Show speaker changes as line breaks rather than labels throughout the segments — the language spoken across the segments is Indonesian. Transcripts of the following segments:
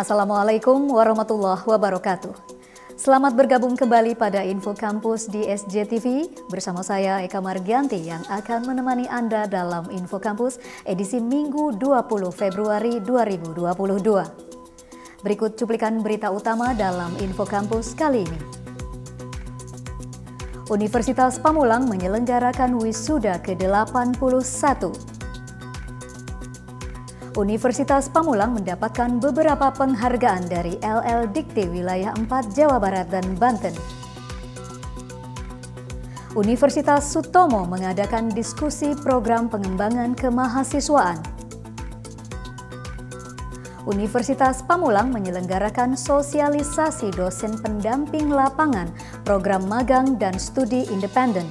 Assalamualaikum warahmatullahi wabarakatuh. Selamat bergabung kembali pada Info Kampus di SJTV bersama saya Eka Margianti yang akan menemani Anda dalam Info Kampus edisi Minggu 20 Februari 2022. Berikut cuplikan berita utama dalam Info Kampus kali ini. Universitas Pamulang menyelenggarakan wisuda ke-81. Universitas Pamulang mendapatkan beberapa penghargaan dari LL Dikti Wilayah 4 Jawa Barat dan Banten. Universitas Sutomo mengadakan diskusi program pengembangan kemahasiswaan. Universitas Pamulang menyelenggarakan sosialisasi dosen pendamping lapangan, program magang dan studi independen.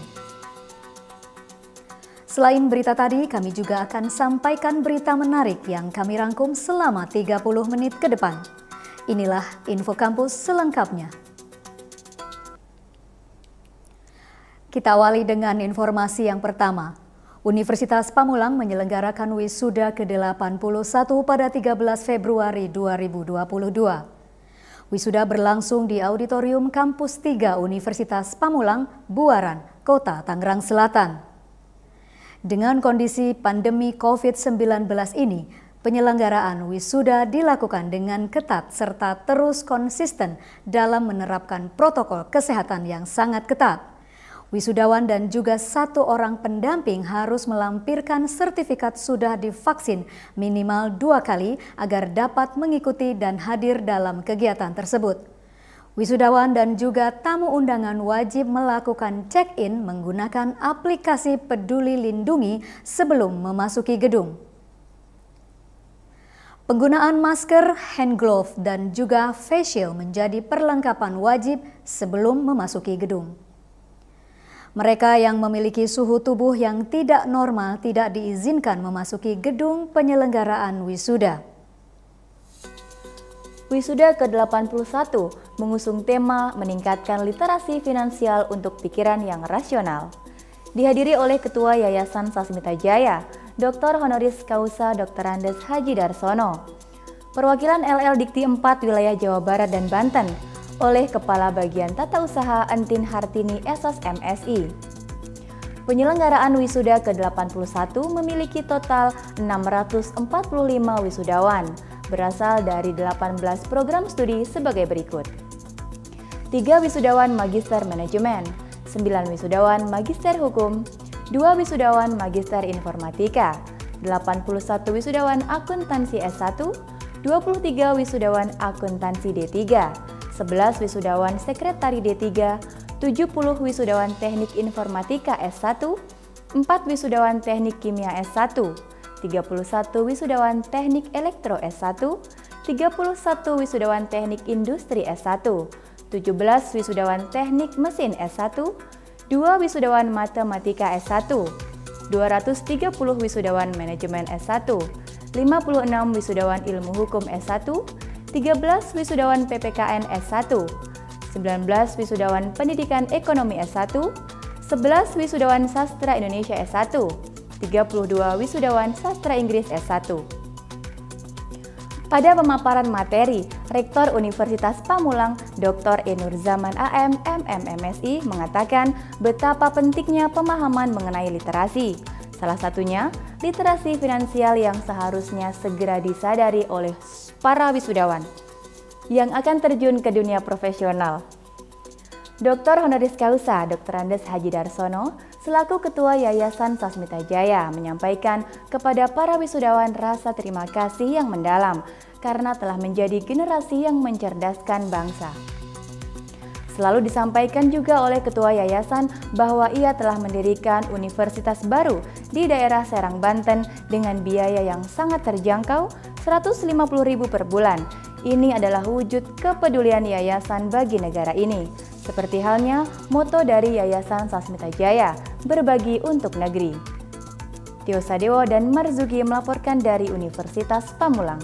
Selain berita tadi, kami juga akan sampaikan berita menarik yang kami rangkum selama 30 menit ke depan. Inilah Info Kampus selengkapnya. Kita awali dengan informasi yang pertama. Universitas Pamulang menyelenggarakan wisuda ke-81 pada 13 Februari 2022. Wisuda berlangsung di Auditorium Kampus 3 Universitas Pamulang, Buaran, Kota Tangerang Selatan. Dengan kondisi pandemi COVID-19 ini, penyelenggaraan wisuda dilakukan dengan ketat serta terus konsisten dalam menerapkan protokol kesehatan yang sangat ketat. Wisudawan dan juga satu orang pendamping harus melampirkan sertifikat sudah divaksin minimal 2 kali agar dapat mengikuti dan hadir dalam kegiatan tersebut. Wisudawan dan juga tamu undangan wajib melakukan check-in menggunakan aplikasi Peduli Lindungi sebelum memasuki gedung. Penggunaan masker, hand glove, dan juga face shield menjadi perlengkapan wajib sebelum memasuki gedung. Mereka yang memiliki suhu tubuh yang tidak normal tidak diizinkan memasuki gedung penyelenggaraan wisuda.
Wisuda ke-81 mengusung tema meningkatkan literasi finansial untuk pikiran yang rasional. Dihadiri oleh Ketua Yayasan Sasmita Jaya, Dr. Honoris Causa Dr. Andes Haji Darsono. Perwakilan LL Dikti 4 Wilayah Jawa Barat dan Banten oleh Kepala Bagian Tata Usaha Entin Hartini SS MSI. Penyelenggaraan wisuda ke-81 memiliki total 645 wisudawan, berasal dari 18 program studi sebagai berikut. 3 wisudawan Magister Manajemen, 9 wisudawan Magister Hukum, 2 wisudawan Magister Informatika, 81 wisudawan Akuntansi S1, 23 wisudawan Akuntansi D3, 11 wisudawan Sekretari D3, 70 wisudawan Teknik Informatika S1, 4 wisudawan Teknik Kimia S1, 31 wisudawan Teknik Elektro S1, 31 wisudawan Teknik Industri S1, 17 wisudawan Teknik Mesin S1, 2 wisudawan Matematika S1, 230 wisudawan Manajemen S1, 56 wisudawan Ilmu Hukum S1, 13 wisudawan PPKN S1, 19 wisudawan Pendidikan Ekonomi S1, 11 wisudawan Sastra Indonesia S1, 32 wisudawan Sastra Inggris S1. Pada pemaparan materi, Rektor Universitas Pamulang, Dr. Enur Zaman AM, MMMSI, mengatakan betapa pentingnya pemahaman mengenai literasi. Salah satunya, literasi finansial yang seharusnya segera disadari oleh para wisudawan yang akan terjun ke dunia profesional. Dr. Honoris Causa Dr. Andes Haji Darsono selaku Ketua Yayasan Sasmita Jaya menyampaikan kepada para wisudawan rasa terima kasih yang mendalam karena telah menjadi generasi yang mencerdaskan bangsa. Selalu disampaikan juga oleh Ketua Yayasan bahwa ia telah mendirikan universitas baru di daerah Serang, Banten dengan biaya yang sangat terjangkau, Rp150.000 per bulan. Ini adalah wujud kepedulian yayasan bagi negara ini. Seperti halnya moto dari Yayasan Sasmita Jaya, berbagi untuk negeri. Tio Sadewo dan Marzuki melaporkan dari Universitas Pamulang.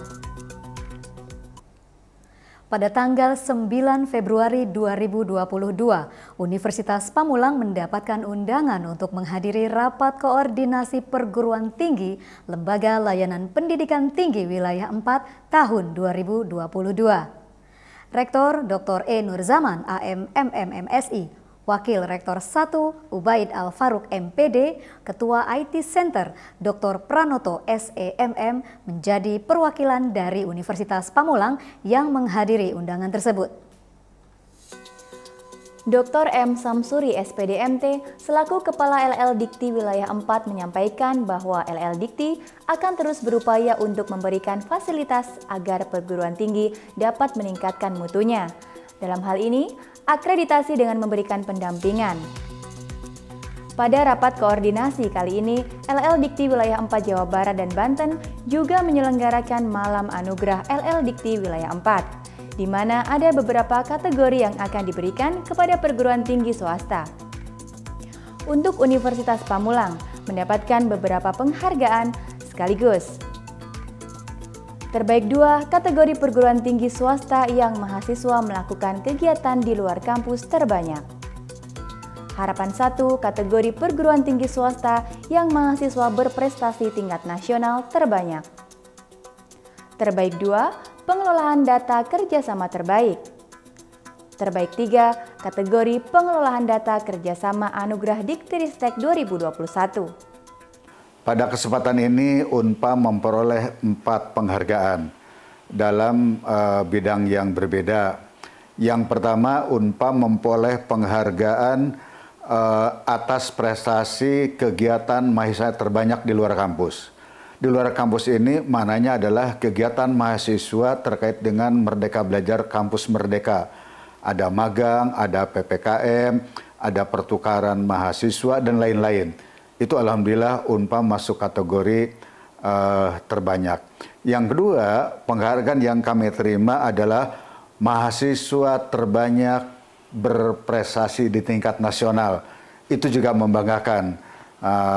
Pada tanggal 9 Februari 2022, Universitas Pamulang mendapatkan undangan untuk menghadiri rapat koordinasi perguruan tinggi Lembaga Layanan Pendidikan Tinggi Wilayah 4 tahun 2022. Rektor Dr. E. Nurzaman, AM MMMSI, Wakil Rektor 1 Ubaid Al-Faruq MPD, Ketua IT Center Dr. Pranoto SEMM menjadi perwakilan dari Universitas Pamulang yang menghadiri undangan tersebut.
Dr. M. Samsuri, SPDMT, selaku Kepala LL Dikti Wilayah 4 menyampaikan bahwa LL Dikti akan terus berupaya untuk memberikan fasilitas agar perguruan tinggi dapat meningkatkan mutunya. Dalam hal ini, akreditasi dengan memberikan pendampingan. Pada rapat koordinasi kali ini, LL Dikti Wilayah 4 Jawa Barat dan Banten juga menyelenggarakan Malam Anugerah LL Dikti Wilayah 4. Di mana ada beberapa kategori yang akan diberikan kepada perguruan tinggi swasta. Untuk Universitas Pamulang mendapatkan beberapa penghargaan sekaligus. Terbaik 2 kategori perguruan tinggi swasta yang mahasiswa melakukan kegiatan di luar kampus terbanyak. Harapan 1 kategori perguruan tinggi swasta yang mahasiswa berprestasi tingkat nasional terbanyak. Terbaik 2 pengelolaan data kerjasama terbaik. Terbaik 3, kategori pengelolaan data kerjasama Anugerah Diktiristek 2021.
Pada kesempatan ini Unpam memperoleh 4 penghargaan dalam bidang yang berbeda. Yang pertama, Unpam memperoleh penghargaan atas prestasi kegiatan mahasiswa terbanyak di luar kampus. Di luar kampus ini maknanya adalah kegiatan mahasiswa terkait dengan Merdeka Belajar Kampus Merdeka. Ada magang, ada PPKM, ada pertukaran mahasiswa, dan lain-lain. Itu alhamdulillah Unpam masuk kategori terbanyak. Yang kedua, penghargaan yang kami terima adalah mahasiswa terbanyak berprestasi di tingkat nasional. Itu juga membanggakan.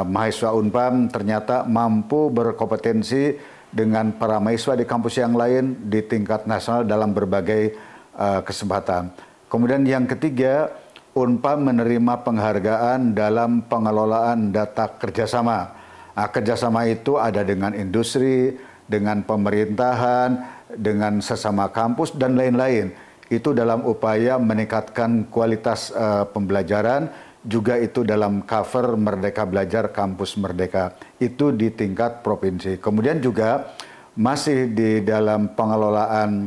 Mahasiswa Unpam ternyata mampu berkompetensi dengan para mahasiswa di kampus yang lain di tingkat nasional dalam berbagai kesempatan. Kemudian yang ketiga, Unpam menerima penghargaan dalam pengelolaan data kerjasama. Kerjasama itu ada dengan industri, dengan pemerintahan, dengan sesama kampus, dan lain-lain. Itu dalam upaya meningkatkan kualitas pembelajaran, juga itu dalam cover Merdeka Belajar Kampus Merdeka, itu di tingkat provinsi. Kemudian juga masih di dalam pengelolaan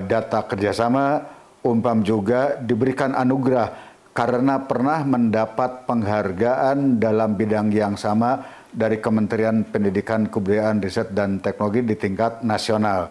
data kerjasama, Unpam juga diberikan anugerah karena pernah mendapat penghargaan dalam bidang yang sama dari Kementerian Pendidikan, Kebudayaan, Riset, dan Teknologi di tingkat nasional.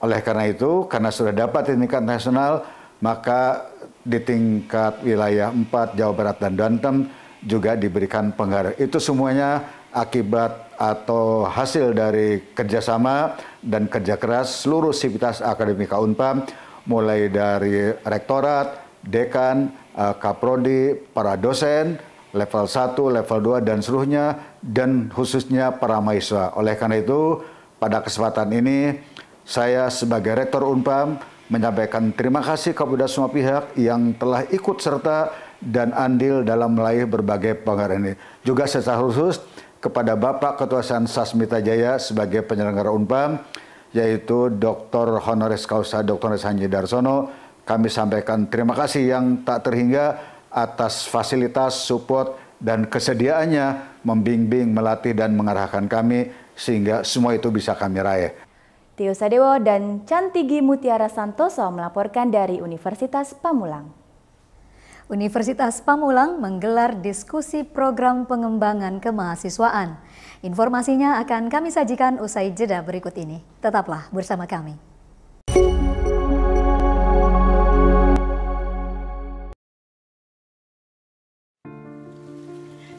Oleh karena itu, karena sudah dapat di tingkat nasional, maka di tingkat wilayah 4 Jawa Barat dan Banten juga diberikan penghargaan. Itu semuanya akibat atau hasil dari kerjasama dan kerja keras seluruh sivitas akademika Unpam, mulai dari rektorat, dekan, kaprodi, para dosen, level 1, level 2, dan seluruhnya, dan khususnya para mahasiswa. Oleh karena itu, pada kesempatan ini, saya sebagai Rektor Unpam menyampaikan terima kasih kepada semua pihak yang telah ikut serta dan andil dalam meraih berbagai penghargaan ini. Juga secara khusus kepada Bapak Ketua Sasmita Jaya sebagai penyelenggara Unpam, yaitu Dr. Honoris Causa Dr. Sanji Darsono. Kami sampaikan terima kasih yang tak terhingga atas fasilitas, support, dan kesediaannya membimbing, melatih, dan mengarahkan kami sehingga semua itu bisa kami raih.
Tio Sadewo dan Cantigi Mutiara Santoso melaporkan dari Universitas Pamulang.
Universitas Pamulang menggelar diskusi program pengembangan kemahasiswaan. Informasinya akan kami sajikan usai jeda berikut ini. Tetaplah bersama kami.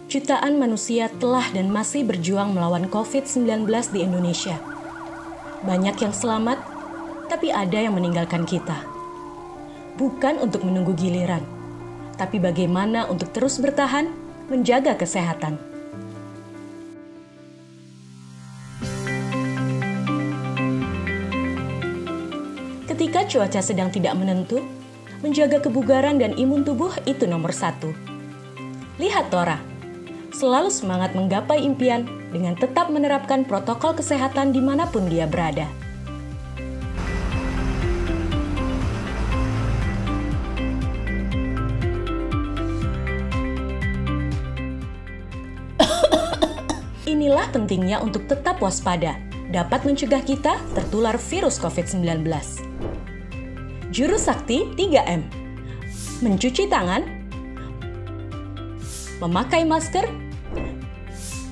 Jutaan manusia telah dan masih berjuang melawan COVID-19 di Indonesia. Banyak yang selamat, tapi ada yang meninggalkan kita. Bukan untuk menunggu giliran, tapi bagaimana untuk terus bertahan, menjaga kesehatan. Ketika cuaca sedang tidak menentu, menjaga kebugaran dan imun tubuh itu nomor 1. Lihat Tora, selalu semangat menggapai impian dengan tetap menerapkan protokol kesehatan dimanapun dia berada. Inilah pentingnya untuk tetap waspada, dapat mencegah kita tertular virus COVID-19. Juru sakti 3M. Mencuci tangan, memakai masker,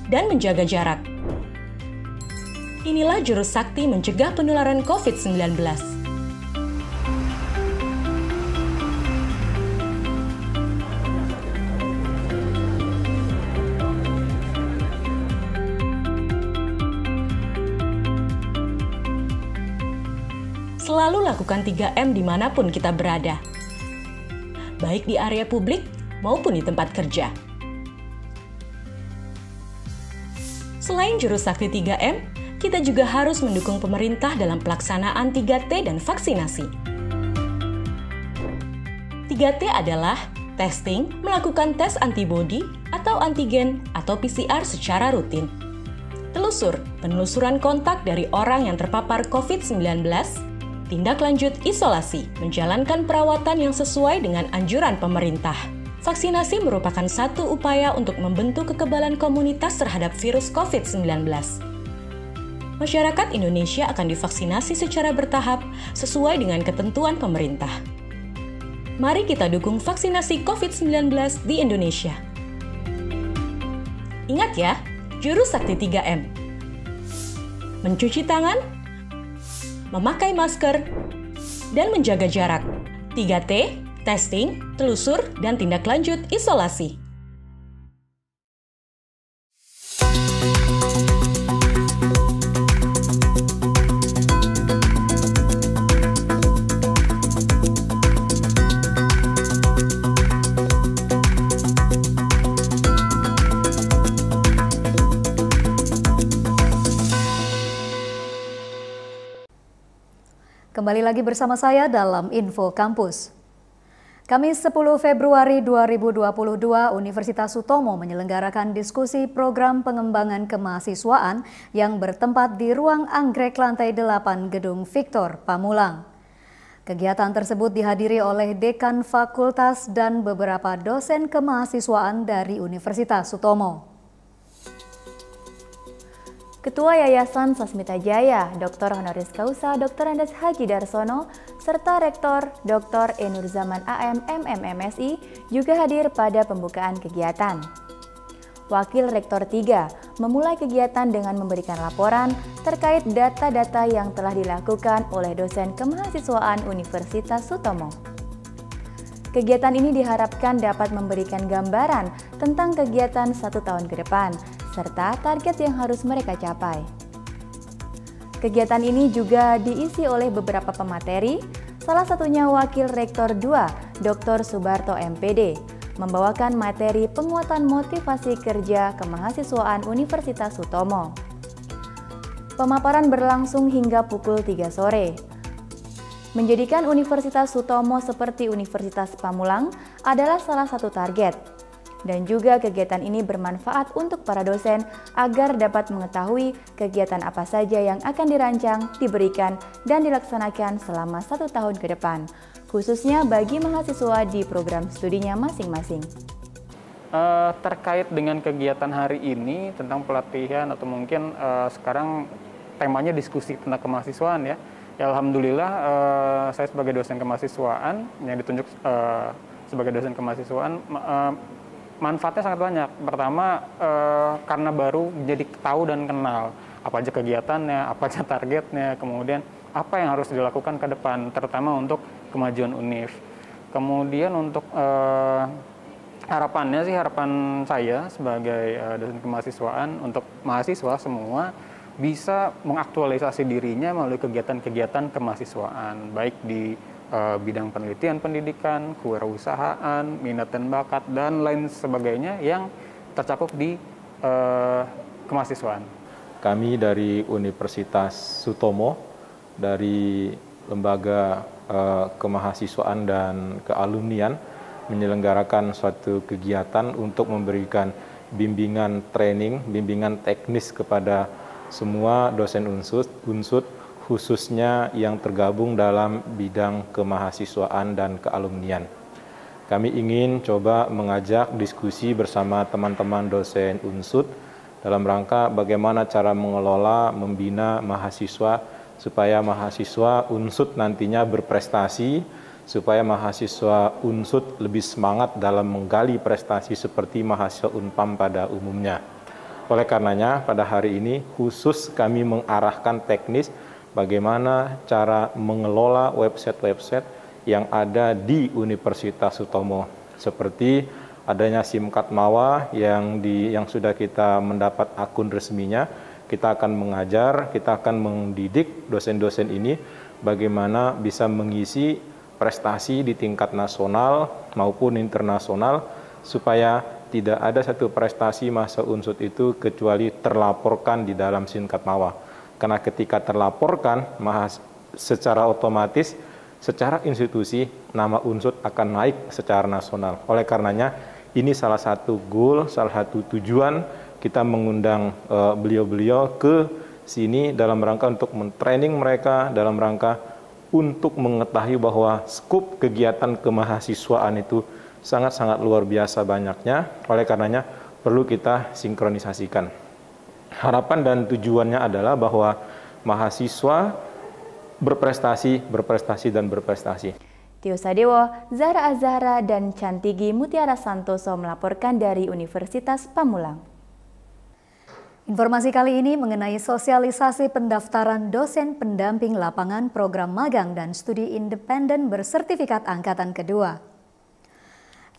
dan menjaga jarak. Inilah juru sakti mencegah penularan COVID-19. Selalu lakukan 3M dimanapun kita berada, baik di area publik maupun di tempat kerja. Selain juru sakti 3M, kita juga harus mendukung pemerintah dalam pelaksanaan 3T dan vaksinasi. 3T adalah testing, melakukan tes antibodi atau antigen atau PCR secara rutin. Telusur, penelusuran kontak dari orang yang terpapar COVID-19, tindak lanjut isolasi, menjalankan perawatan yang sesuai dengan anjuran pemerintah. Vaksinasi merupakan satu upaya untuk membentuk kekebalan komunitas terhadap virus COVID-19. Masyarakat Indonesia akan divaksinasi secara bertahap sesuai dengan ketentuan pemerintah. Mari kita dukung vaksinasi COVID-19 di Indonesia. Ingat ya, juru sakti 3M. Mencuci tangan, memakai masker, dan menjaga jarak. 3T, testing, telusur, dan tindak lanjut isolasi.
Kembali lagi bersama saya dalam Info Kampus. Kamis 10 Februari 2022, Universitas Sutomo menyelenggarakan diskusi program pengembangan kemahasiswaan yang bertempat di ruang anggrek lantai 8 Gedung Victor, Pamulang. Kegiatan tersebut dihadiri oleh Dekan Fakultas dan beberapa dosen kemahasiswaan dari Universitas Sutomo.
Ketua Yayasan Sasmita Jaya, Dr. Honoris Causa Dr. Andes Haji Darsono, serta Rektor Dr. Enur Zaman AM MMMSI juga hadir pada pembukaan kegiatan. Wakil Rektor 3 memulai kegiatan dengan memberikan laporan terkait data-data yang telah dilakukan oleh dosen kemahasiswaan Universitas Sutomo. Kegiatan ini diharapkan dapat memberikan gambaran tentang kegiatan 1 tahun ke depan, serta target yang harus mereka capai. Kegiatan ini juga diisi oleh beberapa pemateri, salah satunya Wakil Rektor 2, Dr. Subarto MPD, membawakan materi penguatan motivasi kerja kemahasiswaan Universitas Sutomo. Pemaparan berlangsung hingga pukul 3 sore. Menjadikan Universitas Sutomo seperti Universitas Pamulang adalah salah satu target. Dan juga kegiatan ini bermanfaat untuk para dosen agar dapat mengetahui kegiatan apa saja yang akan dirancang, diberikan, dan dilaksanakan selama 1 tahun ke depan, khususnya bagi mahasiswa di program studinya masing-masing.
Terkait dengan kegiatan hari ini tentang pelatihan atau mungkin sekarang temanya diskusi tentang kemahasiswaan ya. Alhamdulillah saya sebagai dosen kemahasiswaan yang ditunjuk sebagai dosen kemahasiswaan manfaatnya sangat banyak. Pertama, karena baru jadi tahu dan kenal apa aja kegiatannya, apa aja targetnya, kemudian apa yang harus dilakukan ke depan, terutama untuk kemajuan UNIF. Kemudian untuk harapan saya sebagai dosen kemahasiswaan untuk mahasiswa semua bisa mengaktualisasi dirinya melalui kegiatan-kegiatan kemahasiswaan, baik di bidang penelitian pendidikan, kewirausahaan, minat dan bakat, dan lain sebagainya yang tercakup di kemahasiswaan.
Kami dari Universitas Sutomo, dari Lembaga Kemahasiswaan dan Kealumnian menyelenggarakan suatu kegiatan untuk memberikan bimbingan training, bimbingan teknis kepada semua dosen unsud khususnya yang tergabung dalam bidang kemahasiswaan dan kealumnian. Kami ingin coba mengajak diskusi bersama teman-teman dosen unsud dalam rangka bagaimana cara mengelola, membina mahasiswa supaya mahasiswa unsud nantinya berprestasi, supaya mahasiswa unsud lebih semangat dalam menggali prestasi seperti mahasiswa Unpam pada umumnya. Oleh karenanya, pada hari ini khusus kami mengarahkan teknis bagaimana cara mengelola website-website yang ada di Universitas Sutomo, seperti adanya SIMKAD Mawa yang sudah kita mendapat akun resminya. Kita akan mengajar, kita akan mendidik dosen-dosen ini bagaimana bisa mengisi prestasi di tingkat nasional maupun internasional, supaya tidak ada satu prestasi mahasiswa unsud itu kecuali terlaporkan di dalam SIMKAD Mawa. Karena ketika terlaporkan, secara otomatis, secara institusi, nama unsud akan naik secara nasional. Oleh karenanya, ini salah satu goal, salah satu tujuan kita mengundang beliau-beliau ke sini dalam rangka untuk men-training mereka, dalam rangka untuk mengetahui bahwa skup kegiatan kemahasiswaan itu sangat-sangat luar biasa banyaknya. Oleh karenanya perlu kita sinkronisasikan. Harapan dan tujuannya adalah bahwa mahasiswa berprestasi, dan berprestasi.
Tio Sadewo, Zahra Azhara, dan Cantigi Mutiara Santoso melaporkan dari Universitas Pamulang.
Informasi kali ini mengenai sosialisasi pendaftaran dosen pendamping lapangan program magang dan studi independen bersertifikat angkatan kedua.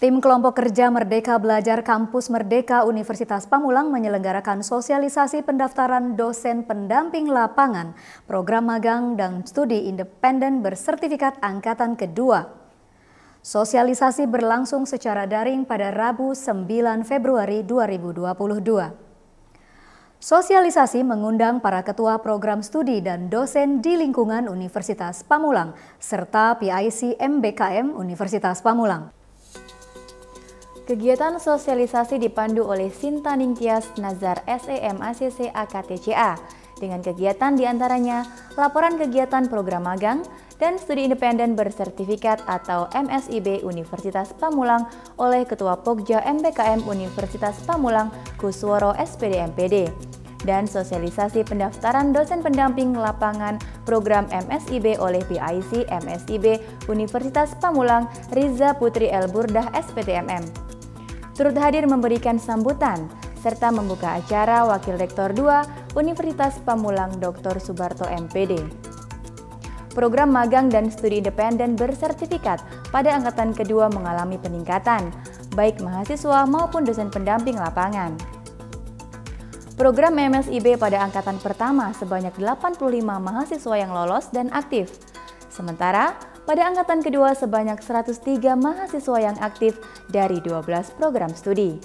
Tim Kelompok Kerja Merdeka Belajar Kampus Merdeka Universitas Pamulang menyelenggarakan sosialisasi pendaftaran dosen pendamping lapangan program magang dan studi independen bersertifikat angkatan kedua. Sosialisasi berlangsung secara daring pada Rabu 9 Februari 2022. Sosialisasi mengundang para ketua program studi dan dosen di lingkungan Universitas Pamulang serta PIC MBKM Universitas Pamulang.
Kegiatan sosialisasi dipandu oleh Sinta Ningtyas Nazar SEM ACC AKTCA dengan kegiatan diantaranya laporan kegiatan program magang dan studi independen bersertifikat atau MSIB Universitas Pamulang oleh Ketua Pokja MBKM Universitas Pamulang Kusworo SPD MPD dan sosialisasi pendaftaran dosen pendamping lapangan program MSIB oleh PIC MSIB Universitas Pamulang Riza Putri El Burdah SPTMM. Turut hadir memberikan sambutan serta membuka acara Wakil Rektor 2 Universitas Pamulang Dr. Subarto MPD. Program magang dan studi independen bersertifikat pada angkatan kedua mengalami peningkatan, baik mahasiswa maupun dosen pendamping lapangan. Program MSIB pada angkatan pertama sebanyak 85 mahasiswa yang lolos dan aktif. Sementara pada angkatan kedua sebanyak 103 mahasiswa yang aktif dari 12 program studi.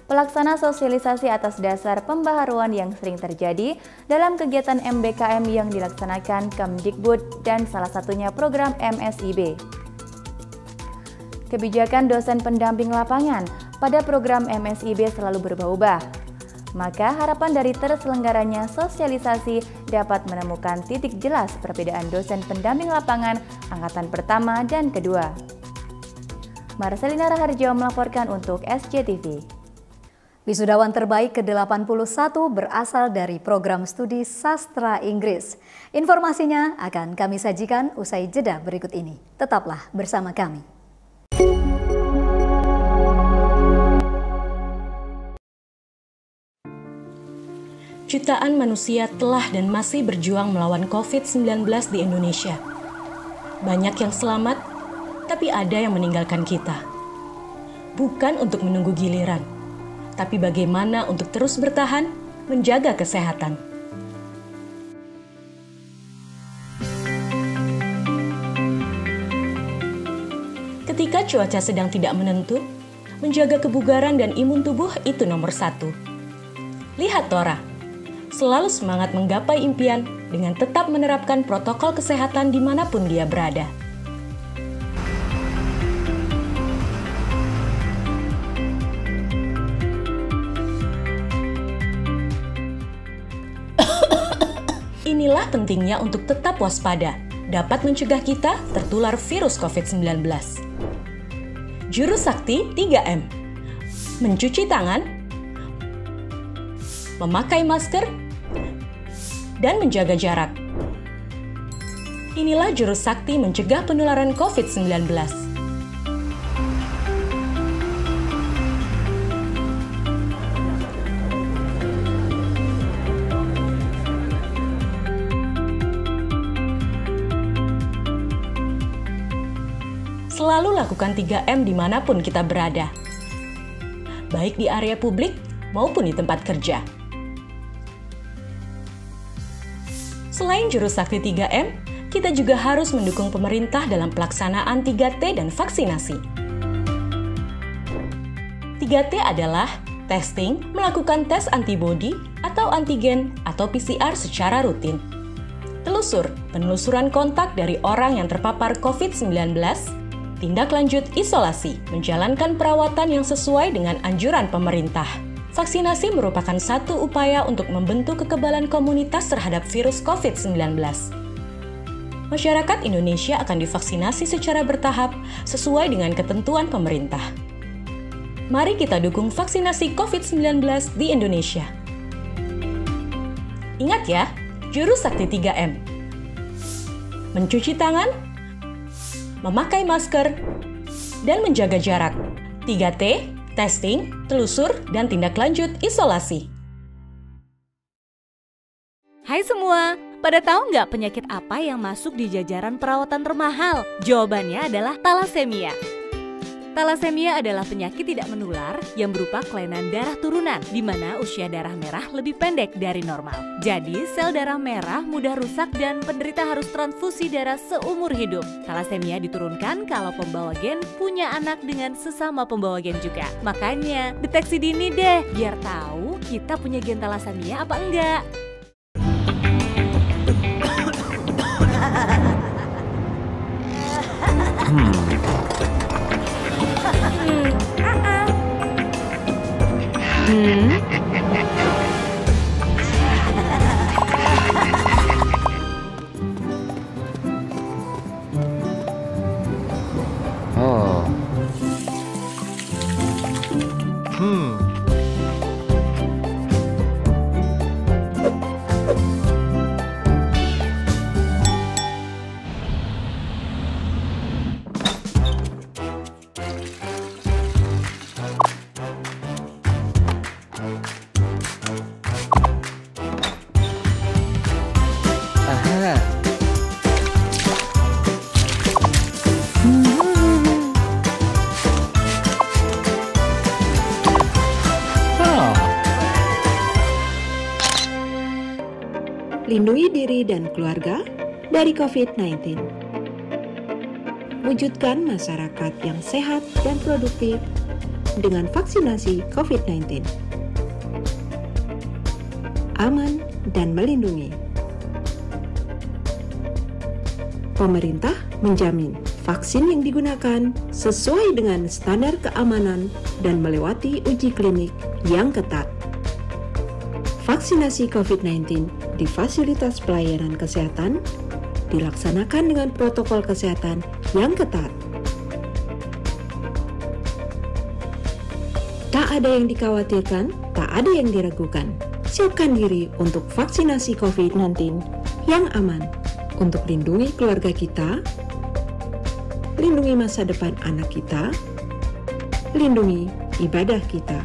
Pelaksana sosialisasi atas dasar pembaharuan yang sering terjadi dalam kegiatan MBKM yang dilaksanakan Kemdikbud dan salah satunya program MSIB. Kebijakan dosen pendamping lapangan pada program MSIB selalu berubah-ubah. Maka harapan dari terselenggaranya sosialisasi dapat menemukan titik jelas perbedaan dosen pendamping lapangan angkatan pertama dan kedua. Marcelina Raharjo melaporkan untuk SCTV.
Wisudawan terbaik ke-81 berasal dari program studi sastra Inggris. Informasinya akan kami sajikan usai jeda berikut ini. Tetaplah bersama kami.
Jutaan manusia telah dan masih berjuang melawan COVID-19 di Indonesia. Banyak yang selamat, tapi ada yang meninggalkan kita. Bukan untuk menunggu giliran, tapi bagaimana untuk terus bertahan, menjaga kesehatan. Ketika cuaca sedang tidak menentu, menjaga kebugaran dan imun tubuh itu nomor 1. Lihat Tora. selalu semangat menggapai impian dengan tetap menerapkan protokol kesehatan dimanapun dia berada. Inilah pentingnya untuk tetap waspada, dapat mencegah kita tertular virus COVID-19. Jurus sakti 3M. Mencuci tangan, memakai masker, dan menjaga jarak. Inilah jurus sakti mencegah penularan COVID-19. Selalu lakukan 3M dimanapun kita berada, baik di area publik maupun di tempat kerja. Selain jurus sakti 3M, kita juga harus mendukung pemerintah dalam pelaksanaan 3T dan vaksinasi. 3T adalah testing, melakukan tes antibodi atau antigen atau PCR secara rutin. Telusur, penelusuran kontak dari orang yang terpapar COVID-19. Tindak lanjut isolasi, menjalankan perawatan yang sesuai dengan anjuran pemerintah. Vaksinasi merupakan satu upaya untuk membentuk kekebalan komunitas terhadap virus COVID-19. Masyarakat Indonesia akan divaksinasi secara bertahap sesuai dengan ketentuan pemerintah. Mari kita dukung vaksinasi COVID-19 di Indonesia. Ingat ya, jurus sakti 3M. Mencuci tangan, memakai masker, dan menjaga jarak. 3T, testing, telusur, dan tindak lanjut isolasi.
Hai semua, pada tahu nggak penyakit apa yang masuk di jajaran perawatan termahal? Jawabannya adalah talasemia. Talasemia adalah penyakit tidak menular yang berupa kelainan darah turunan, di mana usia darah merah lebih pendek dari normal. Jadi, sel darah merah mudah rusak dan penderita harus transfusi darah seumur hidup. Talasemia diturunkan kalau pembawa gen punya anak dengan sesama pembawa gen juga. Makanya, deteksi dini deh, biar tahu kita punya gen talasemia apa enggak.
Lindungi diri dan keluarga dari COVID-19. Wujudkan masyarakat yang sehat dan produktif dengan vaksinasi COVID-19. Aman dan melindungi. Pemerintah menjamin vaksin yang digunakan sesuai dengan standar keamanan dan melewati uji klinik yang ketat. Vaksinasi COVID-19 di fasilitas pelayanan kesehatan dilaksanakan dengan protokol kesehatan yang ketat. Tak ada yang dikhawatirkan, tak ada yang diragukan. Siapkan diri untuk vaksinasi COVID-19 yang aman untuk lindungi keluarga kita, lindungi masa depan anak kita, lindungi ibadah kita.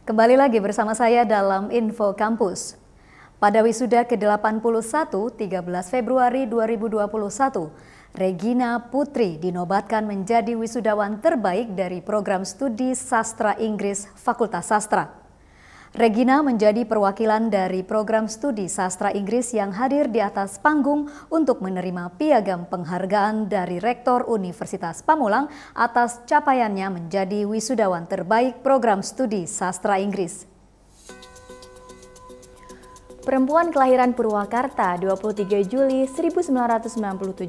Kembali lagi bersama saya dalam Info Kampus. Pada wisuda ke-81 13 Februari 2021, Regina Putri dinobatkan menjadi wisudawan terbaik dari program studi sastra Inggris Fakultas Sastra. Regina menjadi perwakilan dari program studi sastra Inggris yang hadir di atas panggung untuk menerima piagam penghargaan dari Rektor Universitas Pamulang atas capaiannya menjadi wisudawan terbaik program studi sastra Inggris.
Perempuan kelahiran Purwakarta 23 Juli 1997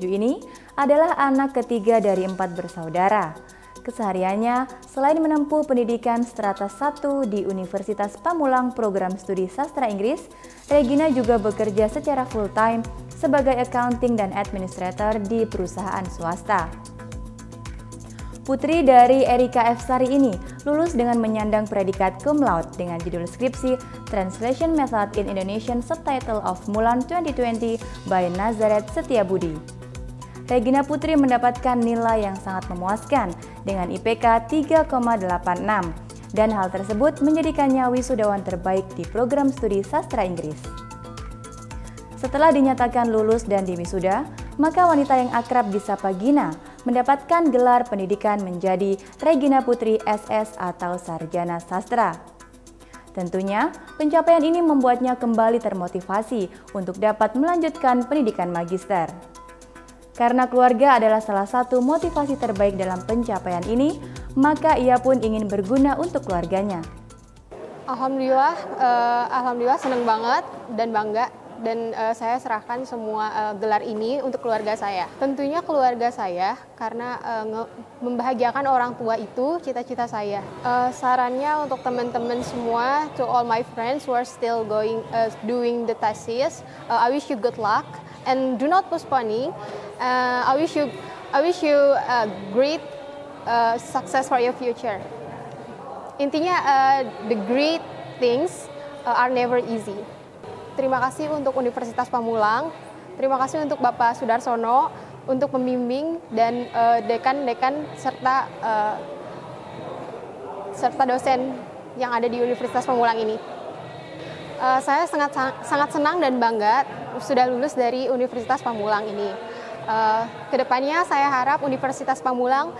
ini adalah anak ketiga dari 4 bersaudara. Kesehariannya, selain menempuh pendidikan strata 1 di Universitas Pamulang program studi sastra Inggris, Regina juga bekerja secara full-time sebagai accounting dan administrator di perusahaan swasta. Putri dari Erika F. Sari ini lulus dengan menyandang predikat cum laude dengan judul skripsi Translation Method in Indonesian Subtitle of Mulan 2020 by Nazareth Setiabudi. Regina Putri mendapatkan nilai yang sangat memuaskan dengan IPK 3,86 dan hal tersebut menjadikannya wisudawan terbaik di program studi sastra Inggris. Setelah dinyatakan lulus dan diwisuda, maka wanita yang akrab disapa Gina mendapatkan gelar pendidikan menjadi Regina Putri SS atau Sarjana Sastra. Tentunya, pencapaian ini membuatnya kembali termotivasi untuk dapat melanjutkan pendidikan magister. Karena keluarga adalah salah satu motivasi terbaik dalam pencapaian ini, maka ia pun ingin berguna untuk keluarganya.
Alhamdulillah senang banget dan bangga, dan saya serahkan semua gelar ini untuk keluarga saya. Tentunya keluarga saya, karena membahagiakan orang tua itu cita-cita saya. Sarannya untuk teman-teman semua, to all my friends who are still doing the thesis, I wish you good luck. And do not postponing. I wish you great success for your future. Intinya, the great things are never easy. Terima kasih untuk Universitas Pamulang. Terima kasih untuk Bapak Sudarsono untuk membimbing dan dekan-dekan serta dosen yang ada di Universitas Pamulang ini. Saya sangat senang dan bangga sudah lulus dari Universitas Pamulang ini. Kedepannya saya harap Universitas Pamulang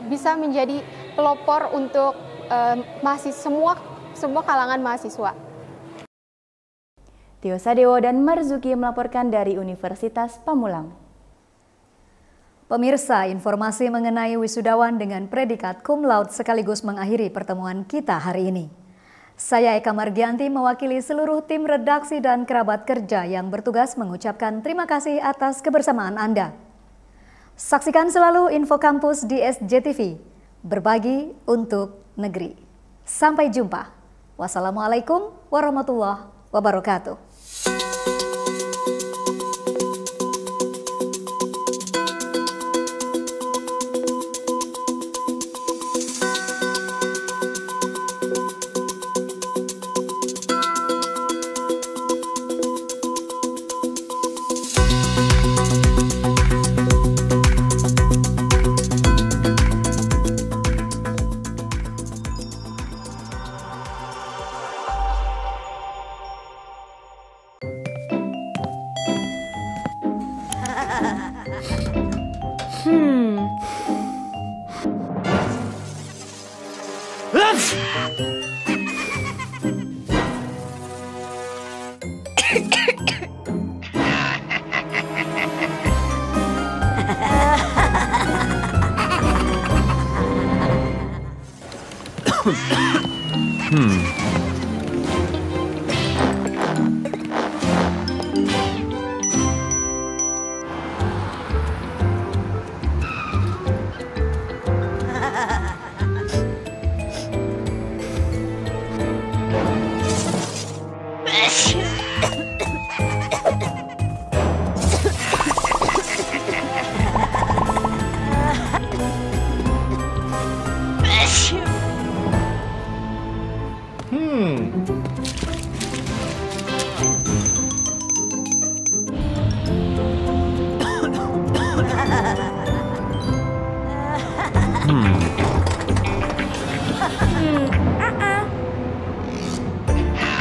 bisa menjadi pelopor untuk semua kalangan mahasiswa.
Tio Sadewo dan Marzuki melaporkan dari Universitas Pamulang.
Pemirsa, informasi mengenai wisudawan dengan predikat cum laude sekaligus mengakhiri pertemuan kita hari ini. Saya Eka Margianti mewakili seluruh tim redaksi dan kerabat kerja yang bertugas mengucapkan terima kasih atas kebersamaan Anda. Saksikan selalu info kampus di SJTV, berbagi untuk negeri. Sampai jumpa. Wassalamualaikum warahmatullahi wabarakatuh.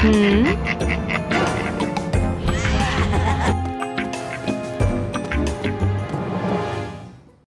Hmm.